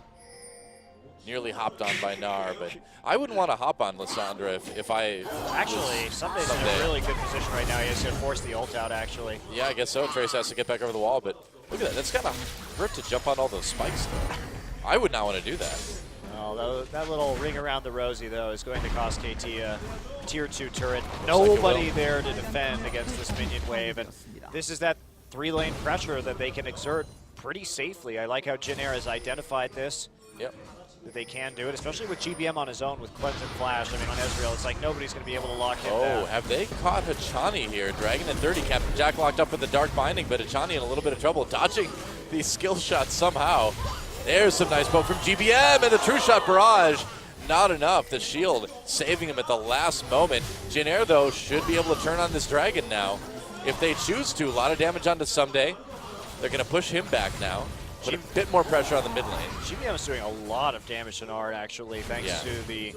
nearly hopped on by Gnar, but I wouldn't want to hop on Lissandra if I... Actually, Sunday's in a really good position right now. He's going to force the ult out, actually. Yeah, I guess so. Trace has to get back over the wall, but look at that. That's got to hurt to jump on all those spikes, though. I would not want to do that. Oh, that little ring around the rosy, though, is going to cost KT a tier 2 turret. Nobody there to defend against this minion wave, and this is that 3-lane pressure that they can exert pretty safely. I like how Jin Air has identified this. Yep. That they can do it, especially with GBM on his own with Cleanse and Flash. I mean, on Ezreal, it's like nobody's going to be able to lock him down. Oh, have they caught Hachani here? Dragon at 30, Captain Jack locked up with the Dark Binding, but Hachani in a little bit of trouble, dodging these skill shots somehow. There's some nice poke from GBM, and the True Shot Barrage, not enough. The shield saving him at the last moment. Jin Air, though, should be able to turn on this Dragon now. If they choose to, a lot of damage onto Someday. They're going to push him back now. Put a bit more pressure on the mid lane. GBM is doing a lot of damage to Nard, actually, thanks to the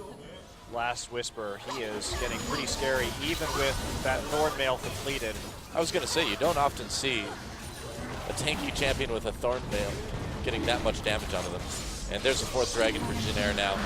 Last Whisper. He is getting pretty scary, even with that Thorn Mail completed. I was going to say, you don't often see a tanky champion with a Thorn Mail getting that much damage onto them. And there's a 4th Dragon for Jin Air now.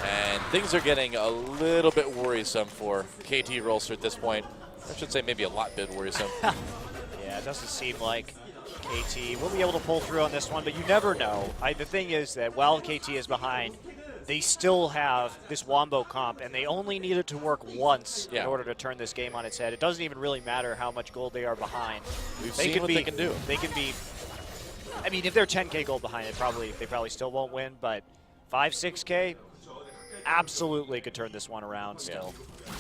And things are getting a little bit worrisome for KT Rolster at this point. I should say maybe a lot bit worrisome. Yeah, it doesn't seem like KT will be able to pull through on this one, but you never know. The thing is that while KT is behind, they still have this Wombo comp, and they only need it to work once in order to turn this game on its head. It doesn't even really matter how much gold they are behind. We've seen what they can do. They can be, I mean, if they're 10K gold behind, they probably still won't win, but 5, 6K, absolutely could turn this one around still. Yeah.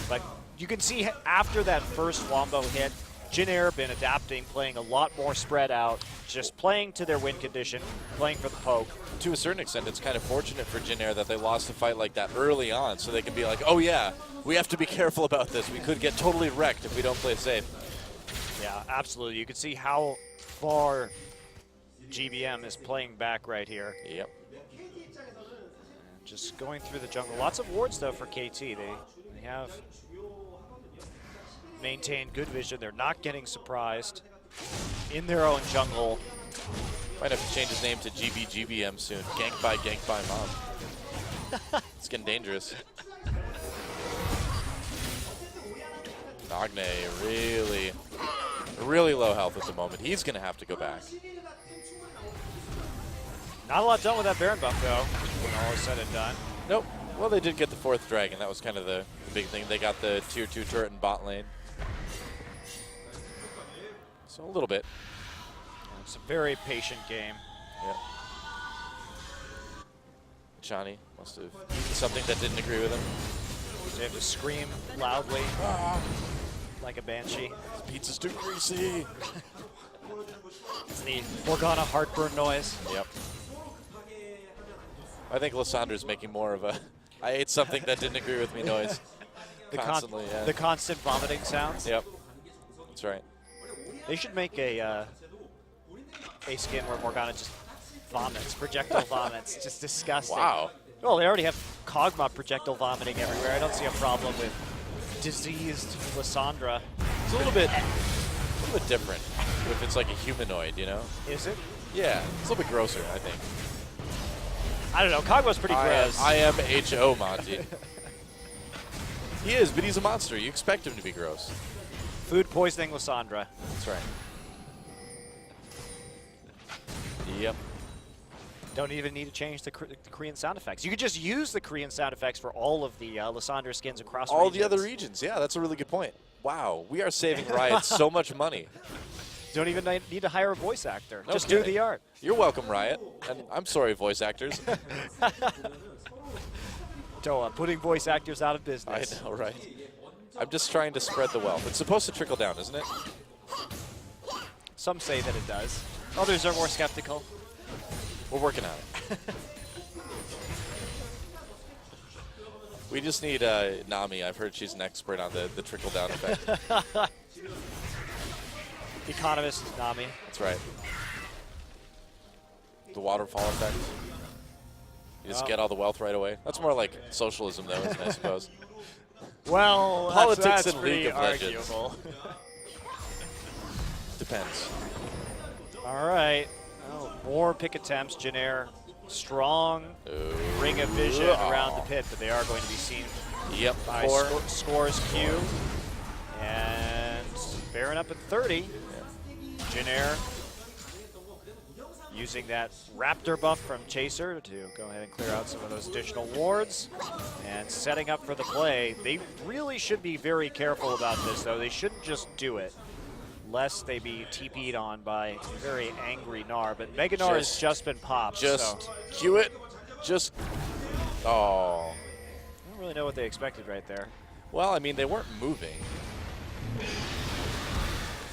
But you can see after that first Wombo hit, Jin Air been adapting, playing a lot more spread out, just playing to their win condition, playing for the poke. To a certain extent, it's kind of fortunate for Jin Air that they lost a fight like that early on, so they can be like, oh yeah, we have to be careful about this. We could get totally wrecked if we don't play safe. Yeah, absolutely. You can see how far GBM is playing back right here. Yep. Just going through the jungle. Lots of wards, though, for KT. They have maintained good vision. They're not getting surprised in their own jungle. Might have to change his name to GBGBM soon. Gank by mom. It's getting dangerous. Nagne really low health at the moment. He's going to have to go back. Not a lot done with that Baron buff, though, when all is said and done. Nope. Well, they did get the 4th Dragon. That was kind of the big thing. They got the tier 2 turret in bot lane. So a little bit. It's a very patient game. Yep. Chani must have eaten something that didn't agree with him. They have to scream loudly like a banshee. This pizza's too greasy. It's the Morgana heartburn noise. Yep. I think Lissandra's making more of a I ate something that didn't agree with me noise. Constantly, yeah. The constant vomiting sounds. Yep. That's right. They should make a skin where Morgana just vomits, projectile vomits. Just disgusting. Wow. Well, they already have Kog'Maw projectile vomiting everywhere. I don't see a problem with diseased Lissandra. It's a little bit different if it's like a humanoid, you know? Is it? Yeah, it's a little bit grosser, I think. I don't know. Kog'Maw's pretty gross. I am H.O. Monty. He is, but he's a monster. You expect him to be gross. Food poisoning Lissandra. That's right. Yep. Don't even need to change the Korean sound effects. You could just use the Korean sound effects for all of the Lissandra skins across all regions. The other regions. Yeah, that's a really good point. Wow, we are saving Riot so much money. Don't even need to hire a voice actor. No just kidding. do the art. You're welcome, Riot. And I'm sorry, voice actors. Toa, putting voice actors out of business. I know, right? I'm just trying to spread the wealth. It's supposed to trickle down, isn't it? Some say that it does. Others are more skeptical. We're working on it. We just need Nami. I've heard she's an expert on the trickle-down effect. Economist Nami. That's right. The waterfall effect. You just get all the wealth right away. That's more like socialism, though, isn't it, I suppose? Well, Politics that's and League of arguable. Depends. All right. Oh, more pick attempts. Janair, strong ring of vision around the pit, but they are going to be seen by Scores Q. And Baron up at 30. Yeah. Janair using that Raptor buff from Chaser to go ahead and clear out some of those additional wards. And setting up for the play. They really should be very careful about this, though. They shouldn't just do it, lest they be TP'd on by a very angry Gnar. But Mega Gnar has just been popped. Just cue it. Just, oh. I don't really know what they expected right there. Well, I mean, they weren't moving.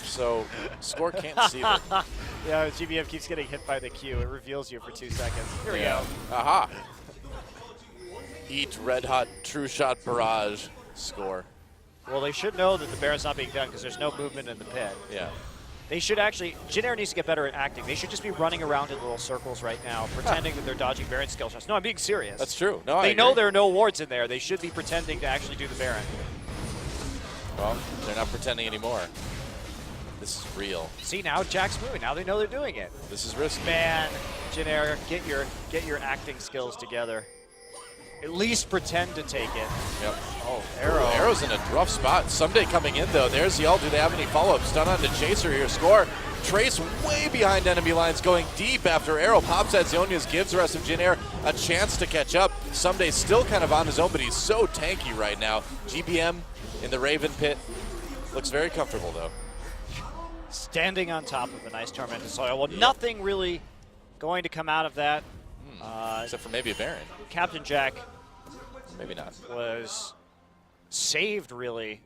So, Score can't see them. Yeah, GBF keeps getting hit by the Q. It reveals you for 2 seconds. Here we go. Aha. Eat red hot true shot barrage. Score. Well, they should know that the Baron's not being done because there's no movement in the pit. Yeah. They should actually, Janair needs to get better at acting. They should just be running around in little circles right now, pretending that they're dodging Baron skill shots. No, I'm being serious. That's true. No, they know there are no wards in there. They should be pretending to actually do the Baron. Well, they're not pretending anymore. This is real. See, now Jack's moving. Now they know they're doing it. This is risky. Man, Janair, get your acting skills together. At least pretend to take it. Yep. Oh, Arrow. Ooh, Arrow's in a rough spot. Someday coming in, though. There's the ult. Do they have any follow-up? Stun on the Chaser here. Score. Trace way behind enemy lines, going deep after Arrow pops at Zonia's, gives the rest of Janair a chance to catch up. Someday still kind of on his own, but he's so tanky right now. GBM in the Raven pit. Looks very comfortable, though. Standing on top of a nice Tormented Soil. Well, nothing really going to come out of that. Except for maybe a Baron. Captain Jack Maybe not. was saved, really.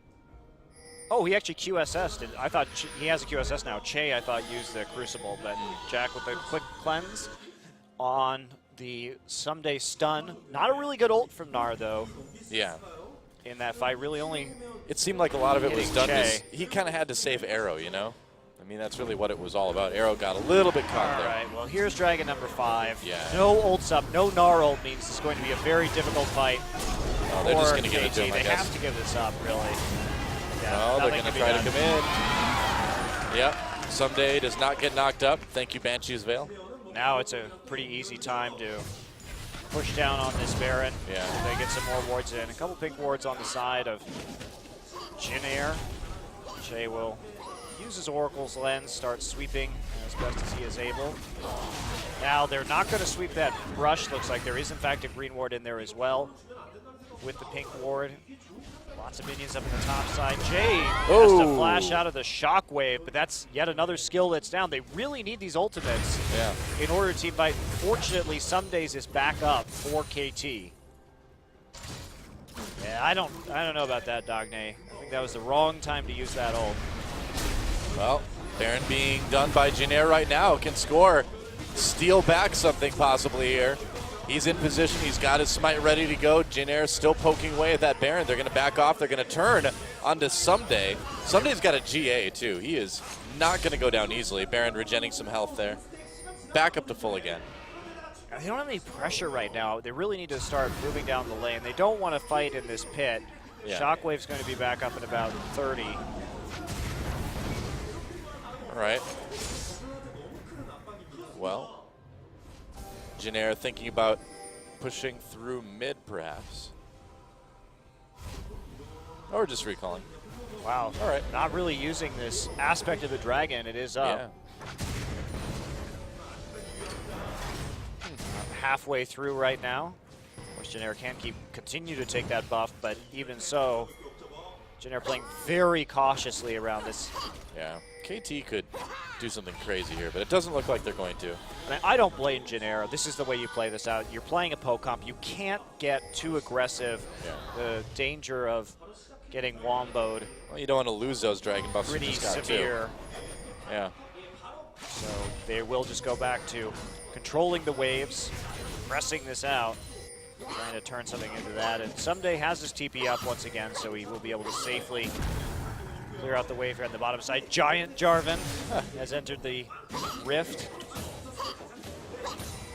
Oh, he actually QSS'd. I thought he has a QSS now. Che, I thought, used the Crucible, but Jack with the quick cleanse on the Someday stun. Not a really good ult from Gnar, though. Yeah. In that fight, really only. It seemed like a lot of it was done because Che. he kind of had to save Arrow, you know? I mean, that's really what it was all about. Arrow got a little bit caught there. All right, well, here's Dragon number 5. Yeah. No ults up, no Gnar ult means it's going to be a very difficult fight. Oh, they're just going to give it to him, I They guess. have to give this up, really. Yeah, No, they're nothing going to can be try to done. come in. Yep. Someday does not get knocked up. Thank you, Banshee's Veil. Now it's a pretty easy time to push down on this Baron. Yeah. They get some more wards in. A couple pink wards on the side of Janair. Che will use his Oracle's Lens, start sweeping as best as he is able. Now they're not going to sweep that brush. Looks like there is in fact a green ward in there as well with the pink ward. Lots of minions up in the top side. Jay has to flash out of the shockwave, but that's yet another skill that's down. They really need these ultimates in order to team fight. Fortunately, some days is back up for KT. Yeah, I don't know about that, Dogne. I think that was the wrong time to use that ult. Well, Baron being done by Janair right now can score, steal back something possibly here. He's in position. He's got his smite ready to go. Janair still poking away at that Baron. They're going to back off. They're going to turn onto Someday. Someday's got a GA, too. He is not going to go down easily. Baron regenerating some health there. Back up to full again. They don't have any pressure right now. They really need to start moving down the lane. They don't want to fight in this pit. Yeah. Shockwave's going to be back up at about 30. All right. Well, Janair thinking about pushing through mid, perhaps. Or just recalling. Wow. All right. Not really using this aspect of the dragon. It is up. Yeah. Halfway through right now. Of course, Janair can continue to take that buff, but even so, Janair playing very cautiously around this. Yeah. KT could do something crazy here, but it doesn't look like they're going to. I don't blame Janair. This is the way you play this out. You're playing a poke comp. You can't get too aggressive. Yeah. The danger of getting womboed. Well, you don't want to lose those dragon buffs. Pretty you just got severe. to. Yeah. So they will just go back to controlling the waves, pressing this out, trying to turn something into that. And Someday has his TP up once again, so he will be able to safely clear out the wave here on the bottom side. Giant Jarvan has entered the rift.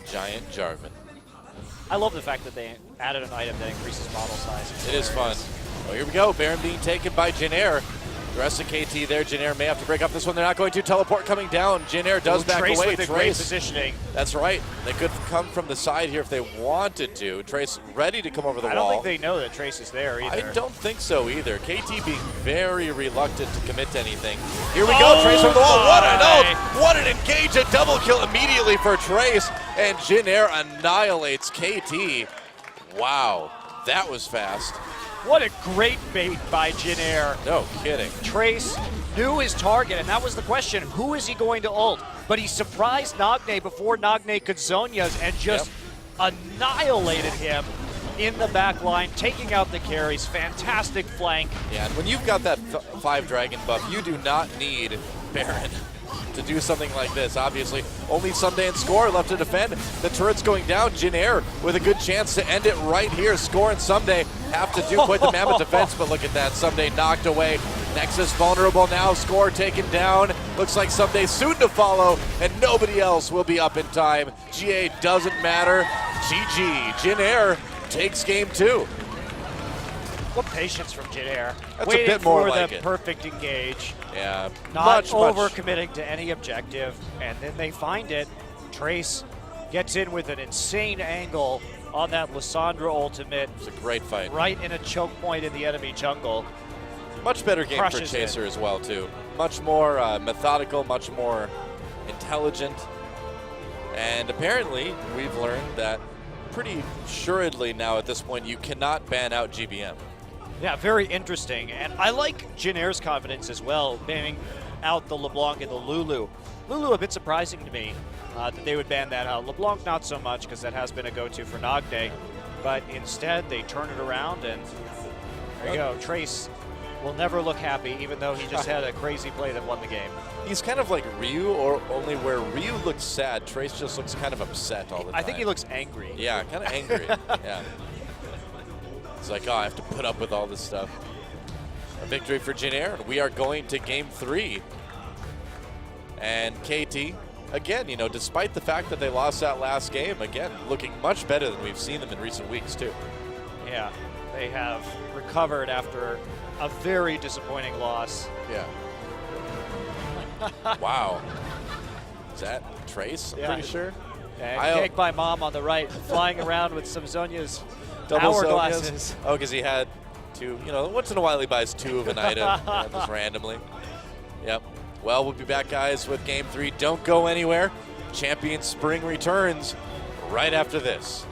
Giant Jarvan. I love the fact that they added an item that increases bottle size. It is fun. Well, here we go. Baron being taken by Jinair. The rest of KT there. Jinair may have to break up this one. They're not going to. Teleport coming down. Jinair does back Trace away. with the great positioning. That's right. They could come from the side here if they wanted to. Trace ready to come over the wall. I don't think they know that Trace is there either. I don't think so either. KT being very reluctant to commit to anything. Here we go. Trace over the wall. What an ult! What an engage! A double kill immediately for Trace. And Jinair annihilates KT. Wow. That was fast. What a great bait by Jinair. No kidding. Trace knew his target, and that was the question. Who is he going to ult? But he surprised Nagne before Nagne could Zhonya's and just annihilated him in the back line, taking out the carries. Fantastic flank. Yeah, and when you've got that 5 dragon buff, you do not need Baron to do something like this. Obviously, only Someday and Score left to defend. The turret's going down. Jinair with a good chance to end it right here. Score and Someday have to do quite the mammoth defense, but look at that. Someday knocked away. Nexus vulnerable now. Score taken down. Looks like Someday soon to follow, and nobody else will be up in time. GA doesn't matter. GG. Jinair takes game 2. What patience from Jinair. That's Waiting a bit more for like the it. perfect engage. Yeah, Not much. over-committing to any objective, and then they find it. Trace gets in with an insane angle on that Lissandra ultimate. It's a great fight. Right in a choke point in the enemy jungle. Much better game for Crushes Chaser as well, too. Much more methodical, much more intelligent. And apparently, we've learned that pretty assuredly now at this point, you cannot ban out GBM. Yeah, very interesting. And I like Jinair's confidence as well, banning out the LeBlanc and the Lulu. Lulu a bit surprising to me that they would ban that out. LeBlanc not so much, because that has been a go-to for Nagne. But instead, they turn it around, and there you go. Trace will never look happy, even though he just had a crazy play that won the game. He's kind of like Ryu, or only where Ryu looks sad, Trace just looks kind of upset all the time. I think he looks angry. Yeah, kind of angry. Yeah. It's like, oh, I have to put up with all this stuff. A victory for Jinair, and we are going to game 3. And KT, again, you know, despite the fact that they lost that last game, again, looking much better than we've seen them in recent weeks, too. Yeah, they have recovered after a very disappointing loss. Yeah. Wow. Is that Trace? I'm pretty sure. And Cake by Mom on the right, flying around with some Zhonya's Double hourglasses. Zhonya's. Oh, because he had 2. You know, once in a while he buys 2 of an item, just randomly. Yep. Well, we'll be back, guys, with Game 3. Don't go anywhere. Champion Spring returns right after this.